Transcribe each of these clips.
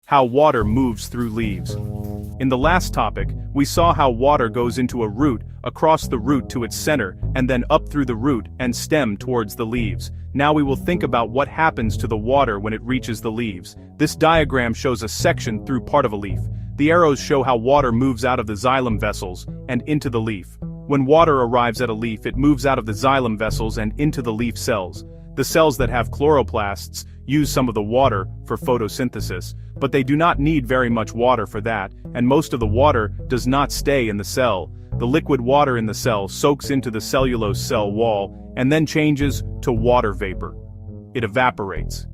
How water moves through leaves. In the last topic, we saw how water goes into a root, across the root to its center, and then up through the root and stem towards the leaves. Now we will think about what happens to the water when it reaches the leaves. This diagram shows a section through part of a leaf. The arrows show how water moves out of the xylem vessels and into the leaf. When water arrives at a leaf, it moves out of the xylem vessels and into the leaf cells. The cells that have chloroplasts use some of the water for photosynthesis, but they do not need very much water for that, and most of the water does not stay in the cell. The liquid water in the cell soaks into the cellulose cell wall and then changes to water vapor. It evaporates.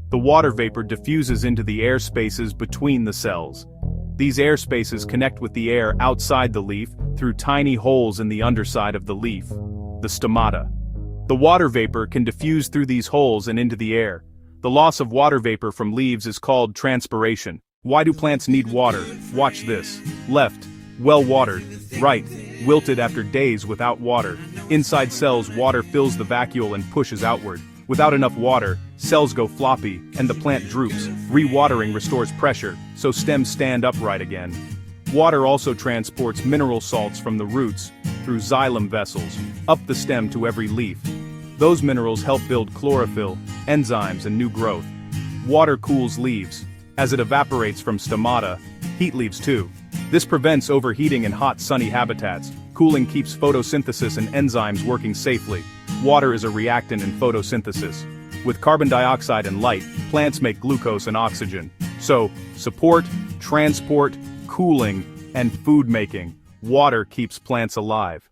The water vapor diffuses into the air spaces between the cells. These air spaces connect with the air outside the leaf through tiny holes in the underside of the leaf, the stomata. The water vapor can diffuse through these holes and into the air. The loss of water vapor from leaves is called transpiration. Why do plants need water? Watch this. Left, well watered. Right, wilted after days without water. Inside cells, water fills the vacuole and pushes outward. Without enough water, cells go floppy, and the plant droops. Rewatering restores pressure, so stems stand upright again. Water also transports mineral salts from the roots, through xylem vessels, up the stem to every leaf. Those minerals help build chlorophyll, enzymes, and new growth. Water cools leaves. As it evaporates from stomata, heat leaves too. This prevents overheating in hot, sunny habitats. Cooling keeps photosynthesis and enzymes working safely. Water is a reactant in photosynthesis. With carbon dioxide and light, plants make glucose and oxygen. So, support, transport, cooling, and food making. Water keeps plants alive.